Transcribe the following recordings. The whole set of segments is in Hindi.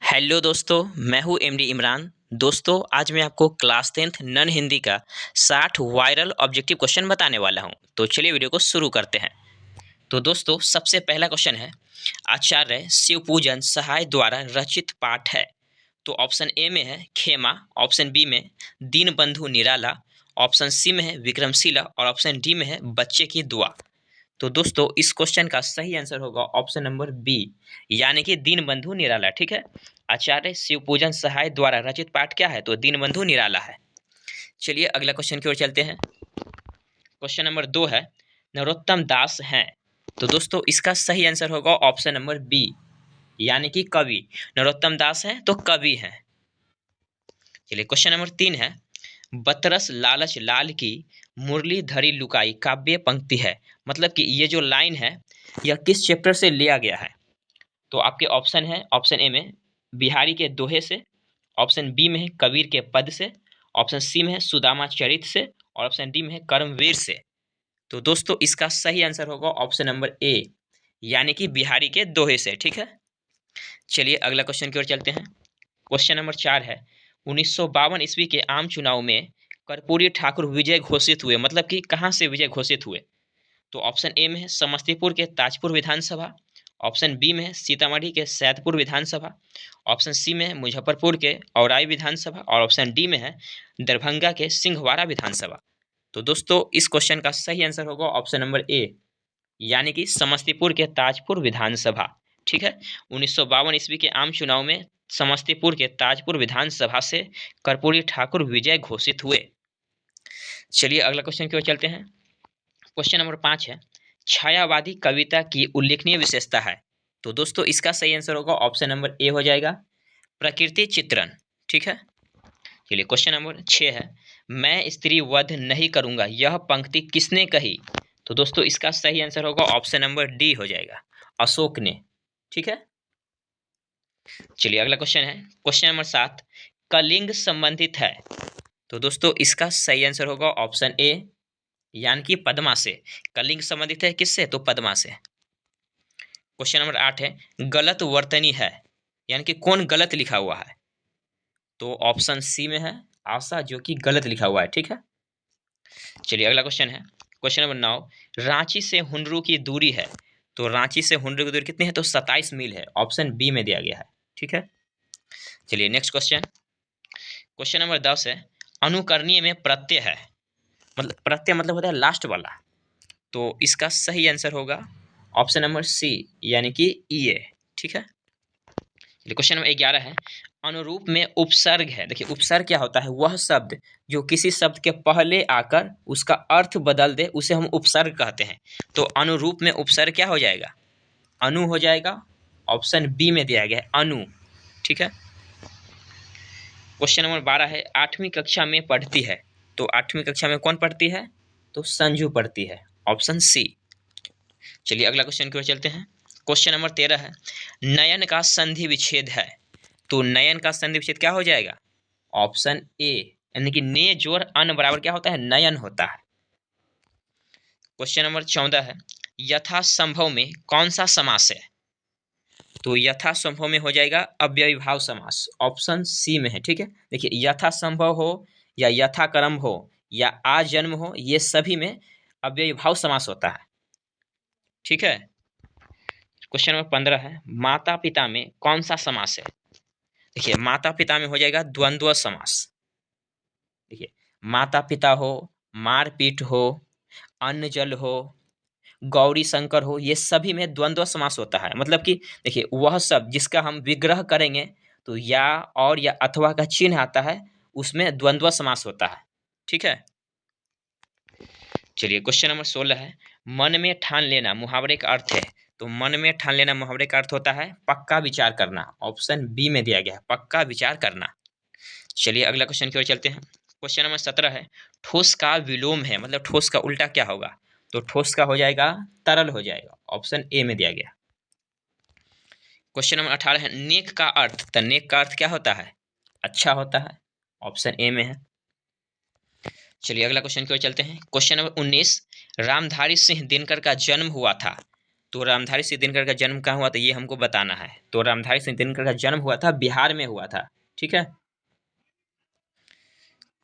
हेलो दोस्तों, मैं हूँ एमडी इमरान। दोस्तों, आज मैं आपको क्लास 10th नन हिंदी का 60 वायरल ऑब्जेक्टिव क्वेश्चन बताने वाला हूँ। तो चलिए वीडियो को शुरू करते हैं। तो दोस्तों, सबसे पहला क्वेश्चन है, आचार्य शिवपूजन सहाय द्वारा रचित पाठ है। तो ऑप्शन ए में है खेमा, ऑप्शन बी में दीनबंधु निराला, ऑप्शन सी में है विक्रमशिला और ऑप्शन डी में है बच्चे की दुआ। तो दोस्तों, इस क्वेश्चन का सही आंसर होगा ऑप्शन नंबर बी, यानी कि दीनबंधु निराला। ठीक है, आचार्य शिवपूजन सहाय द्वारा रचित पाठ क्या है? तो दीनबंधु निराला है। चलिए अगला क्वेश्चन की ओर चलते हैं। क्वेश्चन नंबर 2 है, नरोत्तम दास हैं। तो दोस्तों, इसका सही आंसर होगा ऑप्शन नंबर बी, यानी कि कवि। नरोत्तम दास हैं तो कवि हैं। चलिए क्वेश्चन नंबर 3 है, बतरस लालच लाल की मुरली धरी लुकाई काव्य पंक्ति है। मतलब कि ये जो लाइन है, यह किस चैप्टर से लिया गया है? तो आपके ऑप्शन है, ऑप्शन ए में बिहारी के दोहे से, ऑप्शन बी में है कबीर के पद से, ऑप्शन सी में है सुदामा चरित से और ऑप्शन डी में है कर्मवीर से। तो दोस्तों, इसका सही आंसर होगा ऑप्शन नंबर ए, यानी कि बिहारी के दोहे से। ठीक है, चलिए अगला क्वेश्चन की ओर चलते हैं। क्वेश्चन नंबर 4 है, 1952 ईस्वी के आम चुनाव में कर्पूरी ठाकुर विजय घोषित हुए। मतलब कि कहाँ से विजय घोषित हुए? तो ऑप्शन ए में है समस्तीपुर के ताजपुर विधानसभा, ऑप्शन बी में है सीतामढ़ी के सैदपुर विधानसभा, ऑप्शन सी में है मुजफ्फरपुर के औराई विधानसभा और ऑप्शन डी में है दरभंगा के सिंहवाड़ा विधानसभा। तो दोस्तों, इस क्वेश्चन का सही आंसर होगा ऑप्शन नंबर ए, यानी कि समस्तीपुर के ताजपुर विधानसभा। ठीक है, 1952 ईस्वी के आम चुनाव में समस्तीपुर के ताजपुर विधानसभा से कर्पूरी ठाकुर विजय घोषित हुए। चलिए अगला क्वेश्चन की ओर चलते हैं। क्वेश्चन नंबर 5 है, छायावादी कविता की उल्लेखनीय विशेषता है। तो दोस्तों, इसका सही आंसर होगा ऑप्शन नंबर ए हो जाएगा, प्रकृति चित्रण। ठीक है, चलिए क्वेश्चन नंबर 6 है, मैं स्त्री वध नहीं करूंगा यह पंक्ति किसने कही? तो दोस्तों, इसका सही आंसर होगा ऑप्शन नंबर डी हो जाएगा, अशोक ने। ठीक है, चलिए अगला क्वेश्चन है, क्वेश्चन नंबर 7, कलिंग संबंधित है। तो दोस्तों, इसका सही आंसर होगा ऑप्शन ए, यानी कि पद्मा से। कलिंग संबंधित है किससे? तो पद्मा से। क्वेश्चन नंबर 8 है, गलत वर्तनी है, यानी कि कौन गलत लिखा हुआ है? तो ऑप्शन सी में है आशा, जो कि गलत लिखा हुआ है। ठीक है, चलिए अगला क्वेश्चन है, क्वेश्चन नंबर 9, रांची से हुंडरू की दूरी है। तो रांची से हुंडरू की दूरी कितनी है? तो 27 मील है, ऑप्शन बी में दिया गया है। ठीक है, चलिए नेक्स्ट क्वेश्चन, क्वेश्चन नंबर 10 है, अनुकरणीय में प्रत्यय है। मतलब प्रत्यय मतलब होता है लास्ट वाला। तो इसका सही आंसर होगा ऑप्शन नंबर सी, यानी कि ई ए। ठीक है, क्वेश्चन नंबर 11 है, अनुरूप में उपसर्ग है। देखिए, उपसर्ग क्या होता है? वह शब्द जो किसी शब्द के पहले आकर उसका अर्थ बदल दे, उसे हम उपसर्ग कहते हैं। तो अनुरूप में उपसर्ग क्या हो जाएगा? अनु हो जाएगा, ऑप्शन बी में दिया गया है अनु। ठीक है, क्वेश्चन नंबर 12 है, 8वीं कक्षा में पढ़ती है। तो 8वीं कक्षा में कौन पढ़ती है? तो संजू पढ़ती है, ऑप्शन सी। चलिए अगला क्वेश्चन की ओर चलते हैं। क्वेश्चन नंबर 13 है, नयन का संधि विच्छेद है। तो नयन का संधि विच्छेद क्या हो जाएगा? ऑप्शन ए, यानी कि ने जोड़ अन बराबर क्या होता है? नयन होता है। क्वेश्चन नंबर 14 है, यथासंभव में कौन सा समास है? तो यथासंभव में हो जाएगा अव्ययीभाव समास, ऑप्शन सी में है। ठीक है, देखिए, यथासंभव हो या यथाक्रम हो या आजन्म हो, ये सभी में अव्ययीभाव समास होता है। ठीक है, क्वेश्चन नंबर 15 है, माता पिता में कौन सा समास है? देखिए, माता पिता में हो जाएगा द्वंद्व समास। देखिए, माता पिता हो, मारपीट हो, अन्न जल हो, गौरी शंकर हो, ये सभी में द्वंद्व समास होता है। मतलब कि देखिए, वह सब जिसका हम विग्रह करेंगे तो या और या अथवा का चिन्ह आता है, उसमें द्वंद्व समास होता है। ठीक है, चलिए क्वेश्चन नंबर 16 है, मन में ठान लेना मुहावरे का अर्थ है। तो मन में ठान लेना मुहावरे का अर्थ होता है पक्का विचार करना, ऑप्शन बी में दिया गया है, पक्का विचार करना। चलिए अगला क्वेश्चन की ओर चलते हैं। क्वेश्चन नंबर 17 है, ठोस का विलोम है। मतलब ठोस का उल्टा क्या होगा? तो ठोस का हो जाएगा तरल हो जाएगा, ऑप्शन ए में दिया गया। क्वेश्चन नंबर 18 है, नेक का अर्थ। तो नेक का अर्थ क्या होता है? अच्छा होता है, ऑप्शन ए में है। चलिए अगला क्वेश्चन की ओर चलते हैं। क्वेश्चन नंबर 19, रामधारी सिंह दिनकर का जन्म हुआ था। तो रामधारी सिंह दिनकर का जन्म कहाँ हुआ था, ये हमको बताना है। तो रामधारी सिंह दिनकर का जन्म हुआ था बिहार में हुआ था। ठीक है।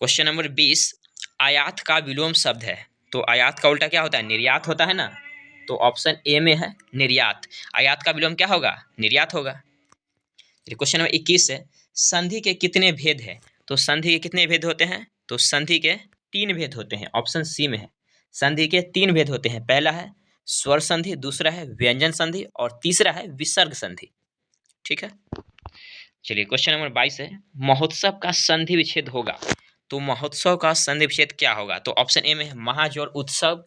क्वेश्चन नंबर 20, आयात का विलोम शब्द है। तो आयात का उल्टा क्या होता है, निर्यात होता है ना। तो ऑप्शन ए में है निर्यात। आयात का विलोम क्या होगा, निर्यात होगा। क्वेश्चन नंबर 21 है, संधि के कितने भेद हैं। तो संधि के कितने भेद होते हैं, तो संधि के 3 भेद होते हैं। ऑप्शन सी में है संधि के 3 भेद होते हैं। पहला है स्वर संधि, दूसरा है व्यंजन संधि और तीसरा है विसर्ग संधि। ठीक है। चलिए क्वेश्चन नंबर 22 है, महोत्सव का संधि विच्छेद होगा। तो महोत्सव का संधि विच्छेद क्या होगा। तो ऑप्शन ए में है महाजोड़ उत्सव,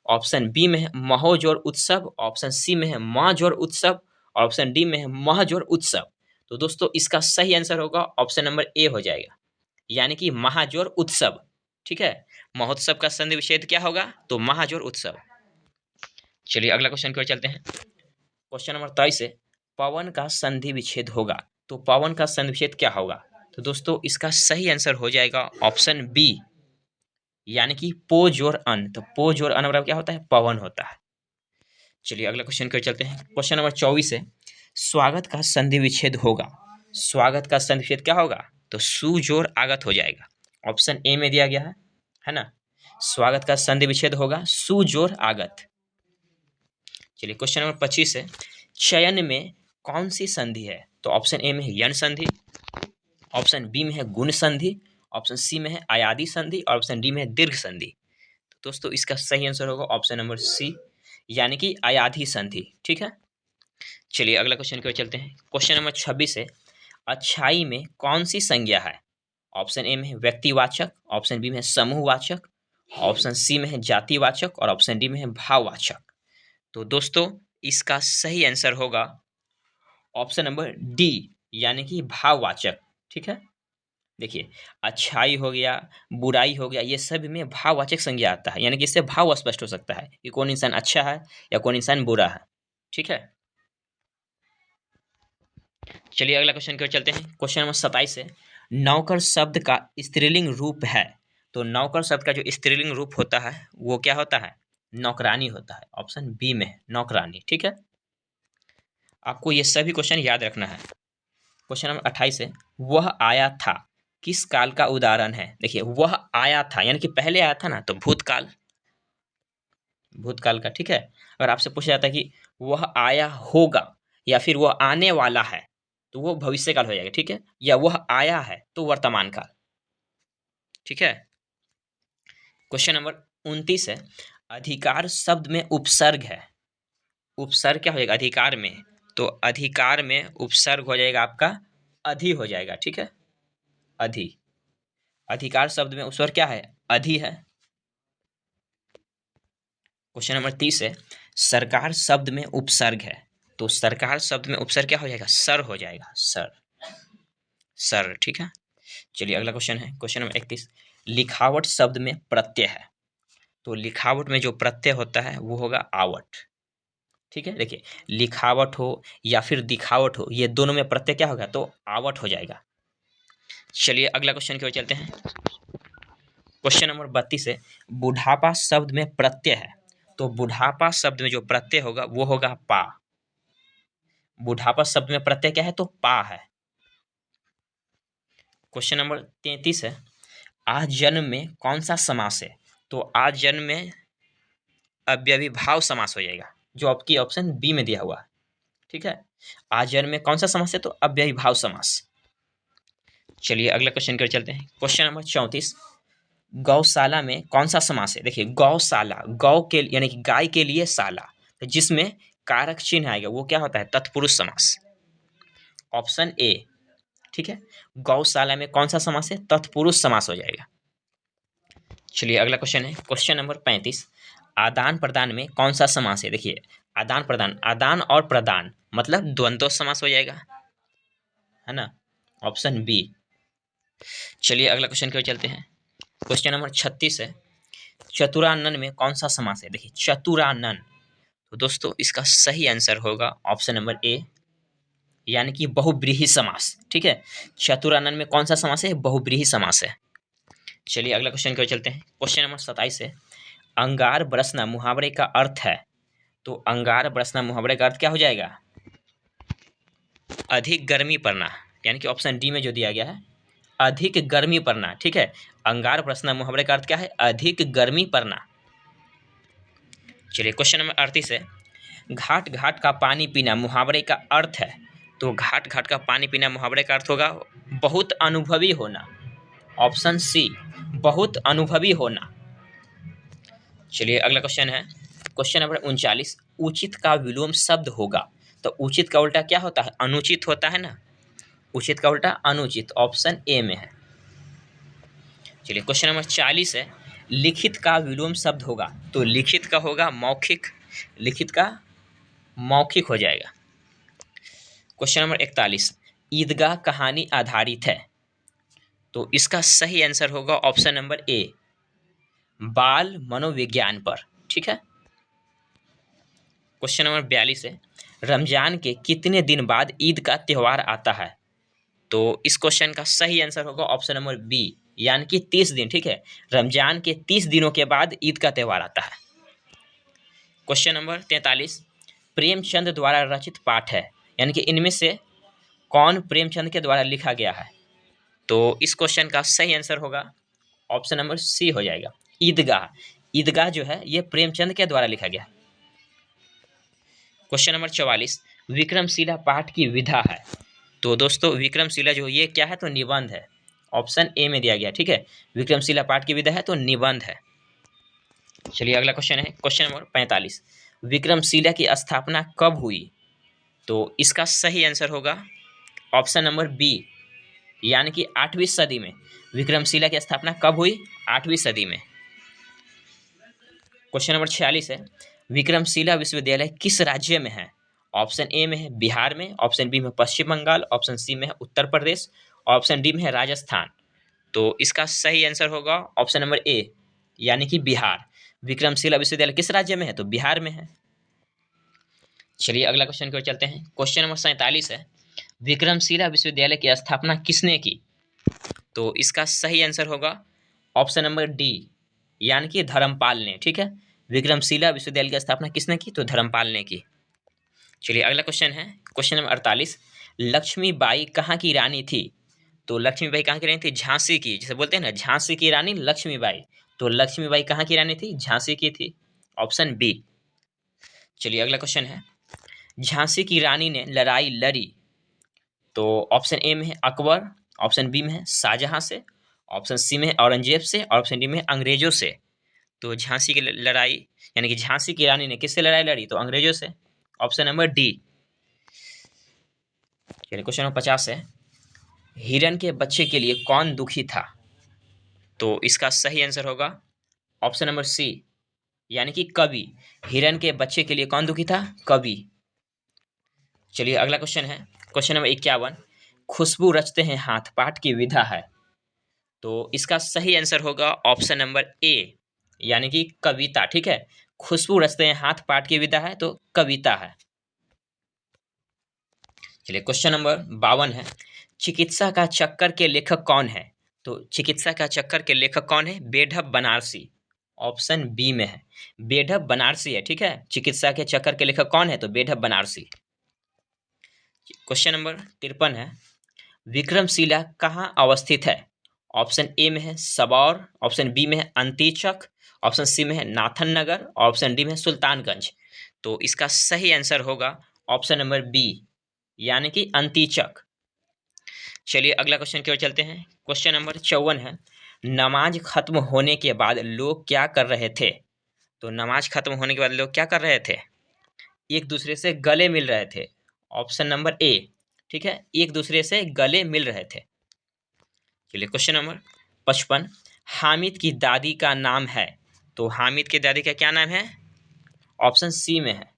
ऑप्शन बी में है महोजोड़ उत्सव, ऑप्शन सी में है महाजोड़ उत्सव और ऑप्शन डी में है महजोड़ उत्सव। तो दोस्तों इसका सही आंसर होगा ऑप्शन नंबर ए हो जाएगा, यानी कि महाजोड़ उत्सव। ठीक है। महोत्सव का संधि विच्छेद क्या होगा, तो महाजोड़ उत्सव। चलिए अगला क्वेश्चन की ओर चलते हैं। क्वेश्चन नंबर 23 है, पवन का संधि विच्छेद होगा। तो पवन का संधि विच्छेद क्या होगा। तो दोस्तों इसका सही आंसर हो जाएगा ऑप्शन बी, यानी कि पो जोड़ अन। तो पो जोड़ अन बराबर क्या होता है, पवन होता है। चलिए अगला क्वेश्चन की ओर चलते हैं। क्वेश्चन नंबर 24 है, स्वागत का संधि विच्छेद होगा। स्वागत का संधि विच्छेद क्या होगा, तो सु जोड़ आगत हो जाएगा। ऑप्शन ए में दिया गया है ना। स्वागत का संधि विच्छेद होगा सु जोड़ आगत। चलिए क्वेश्चन नंबर 25 है, चयन में कौन सी संधि है। तो ऑप्शन ए में है यण संधि, ऑप्शन बी में है गुण संधि, ऑप्शन सी में है अयादी संधि और ऑप्शन डी में है दीर्घ संधि। तो दोस्तों इसका सही आंसर होगा ऑप्शन नंबर सी, यानी कि अयादी संधि। ठीक है। चलिए अगला क्वेश्चन की ओर चलते हैं। क्वेश्चन नंबर 26 है, अच्छाई में कौन सी संज्ञा है। ऑप्शन ए में है व्यक्तिवाचक, ऑप्शन बी में है समूहवाचक, ऑप्शन सी में है जातिवाचक और ऑप्शन डी में है भाववाचक। तो दोस्तों इसका सही आंसर होगा ऑप्शन नंबर डी, यानी कि भाववाचक। ठीक है। देखिए अच्छाई हो गया, बुराई हो गया, ये सब में भाववाचक संज्ञा आता है, यानी कि इससे भाव स्पष्ट हो सकता है कि कौन इंसान अच्छा है या कौन इंसान बुरा है। ठीक है। चलिए अगला क्वेश्चन की ओर चलते हैं। क्वेश्चन नंबर 27 है, नौकर शब्द का स्त्रीलिंग रूप है। तो नौकर शब्द का जो स्त्रीलिंग रूप होता है वो क्या होता है, नौकरानी होता है। ऑप्शन बी में है नौकरानी। ठीक है। आपको ये सभी क्वेश्चन याद रखना है। क्वेश्चन नंबर 28 है, वह आया था किस काल का उदाहरण है। देखिए वह आया था यानी कि पहले आया था ना, तो भूतकाल, भूतकाल का। ठीक है। अगर आपसे पूछा जाता है कि वह आया होगा या फिर वह आने वाला है, तो वो भविष्य काल हो जाएगा। ठीक है। या वह आया है तो वर्तमान काल। ठीक है। क्वेश्चन नंबर 29 है, अधिकार शब्द में उपसर्ग है। उपसर्ग क्या हो जाएगा अधिकार में, तो अधिकार में उपसर्ग हो जाएगा आपका अधि हो जाएगा। ठीक है। अधि, अधिकार शब्द में उपसर्ग क्या है, अधि है। क्वेश्चन नंबर 30 है, सरकार शब्द में उपसर्ग है। तो सरकार शब्द में उपसर्ग क्या हो जाएगा, सर हो जाएगा, सर, सर। ठीक है। चलिए अगला क्वेश्चन है। क्वेश्चन नंबर 31, लिखावट शब्द में प्रत्यय है। तो लिखावट में जो प्रत्यय होता है वो होगा आवट। ठीक है। देखिए लिखावट हो या फिर दिखावट हो, ये दोनों में प्रत्यय क्या होगा, तो आवट हो जाएगा। चलिए अगला क्वेश्चन की ओर चलते हैं। क्वेश्चन नंबर 32 है, बुढ़ापा शब्द में प्रत्यय है। तो बुढ़ापा शब्द में जो प्रत्यय होगा वो होगा पा। बुढ़ापा शब्द में प्रत्यय क्या है, तो पा है। क्वेश्चन नंबर 33 है, आज जन्म में कौन सा समास है। तो आज जन्म में अव्ययीभाव समास हो जाएगा, जो आपकी ऑप्शन बी में दिया हुआ है। ठीक है। आज जन्म में कौन सा समास है, तो अव्ययीभाव समास। चलिए अगला क्वेश्चन कर चलते हैं। क्वेश्चन नंबर 34, गौशाला में कौन सा समास है। देखिए गौशाला, गौ के यानी कि गाय के लिए शाला, तो जिसमें कारक चिन्ह आएगा वो क्या होता है, तत्पुरुष समास। Option A. ठीक है। गौशाला में कौन सा समास है, तत्पुरुष समास हो जाएगा। चलिए अगला क्वेश्चन है। क्वेश्चन नंबर 35, आदान प्रदान में कौन सा समास है। देखिए आदान प्रदान, आदान और प्रदान मतलब द्वंद्व समास हो जाएगा, है ना। Option B. चलिए अगला क्वेश्चन की ओर चलते हैं। क्वेश्चन नंबर 36 है, चतुरानन में कौन सा समास है। देखिए चतुरानन, तो दोस्तों इसका सही आंसर होगा ऑप्शन नंबर ए, यानी कि बहुब्रीहि समास। ठीक है। चतुरानन में कौन सा समास है, बहुब्रीहि समास है। चलिए अगला क्वेश्चन की ओर चलते हैं। क्वेश्चन नंबर 27 है, अंगार बरसना मुहावरे का अर्थ है। तो अंगार बरसना मुहावरे का अर्थ क्या हो जाएगा? अधिक गर्मी पड़ना, यानी कि ऑप्शन डी में जो दिया गया है अधिक गर्मी पड़ना। ठीक है, अंगार बरसना मुहावरे का अर्थ क्या है? अधिक गर्मी पड़ना। चलिए क्वेश्चन नंबर 38 है, घाट घाट का पानी पीना मुहावरे का अर्थ है। तो घाट घाट का पानी पीना मुहावरे का अर्थ होगा बहुत अनुभवी होना। ऑप्शन सी, बहुत अनुभवी होना। चलिए अगला क्वेश्चन है, क्वेश्चन नंबर 39, उचित का विलोम शब्द होगा। तो उचित का उल्टा क्या होता है? अनुचित होता है ना। उचित का उल्टा अनुचित, ऑप्शन ए में है। चलिए क्वेश्चन नंबर 40 है, लिखित का विलोम शब्द होगा। तो लिखित का होगा मौखिक, लिखित का मौखिक हो जाएगा। क्वेश्चन नंबर 41, ईदगाह कहानी आधारित है। तो इसका सही आंसर होगा ऑप्शन नंबर ए, बाल मनोविज्ञान पर। ठीक है। क्वेश्चन नंबर 42 है, रमजान के कितने दिन बाद ईद का त्यौहार आता है? तो इस क्वेश्चन का सही आंसर होगा ऑप्शन नंबर बी, यानी कि 30 दिन। ठीक है, रमजान के 30 दिनों के बाद ईद का त्यौहार आता है। क्वेश्चन नंबर 43, प्रेमचंद द्वारा रचित पाठ है, यानी कि इनमें से कौन प्रेमचंद के द्वारा लिखा गया है? तो इस क्वेश्चन का सही आंसर होगा ऑप्शन नंबर सी हो जाएगा, ईदगाह। ईदगाह जो है ये प्रेमचंद के द्वारा लिखा गया है। क्वेश्चन नंबर 44, विक्रमशिला पाठ की विधा है। तो दोस्तों विक्रमशिला जो ये क्या है? तो निबंध है। ऑप्शन ए में दिया गया। ठीक है, विक्रमशिला पाठ की विधा है तो निबंध है। चलिए अगला क्वेश्चन है, क्वेश्चन नंबर 45, विक्रमशिला की स्थापना कब हुई? तो इसका सही आंसर होगा ऑप्शन नंबर बी, यानी कि 8वीं सदी में। विक्रमशिला की स्थापना कब हुई? 8वीं सदी में। क्वेश्चन नंबर 46 है, विक्रमशिला विश्वविद्यालय किस राज्य में है? ऑप्शन ए में है बिहार में, ऑप्शन बी में पश्चिम बंगाल, ऑप्शन सी में है उत्तर प्रदेश, ऑप्शन डी में है राजस्थान। तो इसका सही आंसर होगा ऑप्शन नंबर ए, यानी कि बिहार। विक्रमशिला विश्वविद्यालय किस राज्य में है? तो बिहार में है। चलिए अगला क्वेश्चन की ओर चलते हैं, क्वेश्चन नंबर 47 है, विक्रमशिला विश्वविद्यालय की स्थापना किसने की? तो इसका सही आंसर होगा ऑप्शन नंबर डी, यानी कि धर्मपाल ने। ठीक है, विक्रमशिला विश्वविद्यालय की स्थापना किसने की? तो धर्मपाल ने की। चलिए अगला क्वेश्चन है, क्वेश्चन नंबर 48, लक्ष्मीबाई कहाँ की रानी थी? तो लक्ष्मीबाई कहाँ की रानी थी? झांसी की। जैसे बोलते हैं ना झांसी की रानी लक्ष्मीबाई, तो लक्ष्मीबाई कहाँ की रानी थी? झांसी की थी, ऑप्शन बी। चलिए अगला क्वेश्चन है, झांसी की रानी ने लड़ाई लड़ी। तो ऑप्शन ए में है अकबर, ऑप्शन बी में है शाहजहां से, ऑप्शन सी में है औरंगजेब से, और ऑप्शन डी में है अंग्रेजों से। तो झांसी की लड़ाई, यानी कि झांसी की रानी ने किससे लड़ाई लड़ी? तो अंग्रेजों से, ऑप्शन नंबर डी। चलिए क्वेश्चन नंबर 50 है, हिरन के बच्चे के लिए कौन दुखी था? तो इसका सही आंसर होगा ऑप्शन नंबर सी, यानी कि कवि। हिरन के बच्चे के लिए कौन दुखी था? कवि। चलिए अगला क्वेश्चन है, क्वेश्चन नंबर 51, खुशबू रचते हैं हाथ पाठ की विधा है। तो इसका सही आंसर होगा ऑप्शन नंबर ए, यानी कि कविता। ठीक है, खुशबू रचते हैं हाथ पाठ की विधा है तो कविता है। चलिए क्वेश्चन नंबर 52 है, चिकित्सा का चक्कर के लेखक कौन है? तो चिकित्सा का चक्कर के लेखक कौन है? बेढब बनारसी, ऑप्शन बी में है, बेढब बनारसी है। ठीक है, चिकित्सा के चक्कर के लेखक कौन है? तो बेढब बनारसी। क्वेश्चन नंबर 53 है, विक्रमशिला कहाँ अवस्थित है? ऑप्शन ए में है सबौर, ऑप्शन बी में है अंतीचक, ऑप्शन सी में है नाथन नगर, ऑप्शन डी में है सुल्तानगंज। तो इसका सही आंसर होगा ऑप्शन नंबर बी, यानी कि अंतीचक। चलिए अगला क्वेश्चन की ओर चलते हैं, क्वेश्चन नंबर 54 है, नमाज खत्म होने के बाद लोग क्या कर रहे थे? तो नमाज खत्म होने के बाद लोग क्या कर रहे थे? एक दूसरे से गले मिल रहे थे, ऑप्शन नंबर ए। ठीक है, एक दूसरे से गले मिल रहे थे। चलिए क्वेश्चन नंबर 55, हामिद की दादी का नाम है। तो हामिद की दादी का क्या नाम है? ऑप्शन सी में है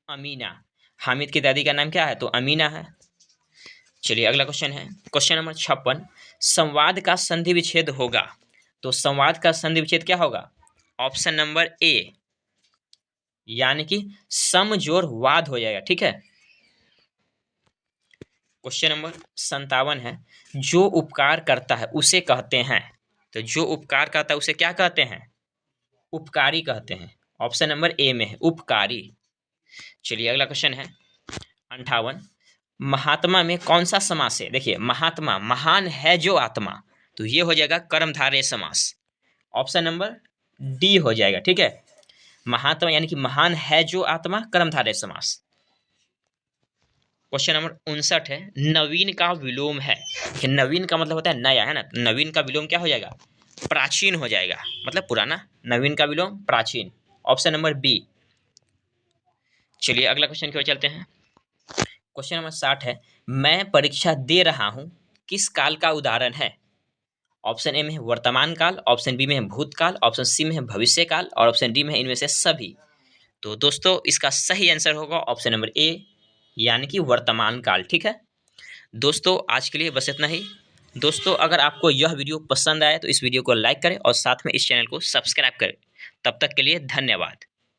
अमीना। हामिद की दादी का नाम क्या है? तो अमीना है। चलिए अगला क्वेश्चन है, क्वेश्चन नंबर 56, संवाद का संधि विच्छेद होगा। तो संवाद का संधि विच्छेद क्या होगा? ऑप्शन नंबर ए, यानी कि समजोर वाद हो जाएगा। ठीक है, क्वेश्चन नंबर 57 है, जो उपकार करता है उसे कहते हैं। तो जो उपकार करता है उसे क्या कहते हैं? उपकारी कहते हैं, ऑप्शन नंबर ए में है उपकारी। चलिए अगला क्वेश्चन है 58। महात्मा में कौन सा समास है? देखिए महात्मा, महान है जो आत्मा, तो ये हो जाएगा कर्मधारय समास। ऑप्शन नंबर डी हो जाएगा, ठीक है। महात्मा यानी कि महान है जो आत्मा, कर्मधारय समास। क्वेश्चन नंबर 59 है नवीन का विलोम है। नवीन का मतलब होता है नया, है ना। नवीन का विलोम क्या हो जाएगा? प्राचीन हो जाएगा, मतलब पुराना। नवीन का विलोम प्राचीन। Option number B. चलिए अगला क्वेश्चन की ओर चलते हैं। क्वेश्चन नंबर 60 है मैं परीक्षा दे रहा हूं किस काल का उदाहरण है? ऑप्शन ए में है वर्तमान काल, ऑप्शन बी में है भूतकाल, ऑप्शन सी में है भविष्य काल, और ऑप्शन डी में है इनमें से सभी। तो दोस्तों इसका सही आंसर होगा ऑप्शन नंबर ए, यानी कि वर्तमान काल, ठीक है। दोस्तों आज के लिए बस इतना ही। दोस्तों अगर आपको यह वीडियो पसंद आया तो इस वीडियो को लाइक करें और साथ में इस चैनल को सब्सक्राइब करें। तब तक के लिए धन्यवाद।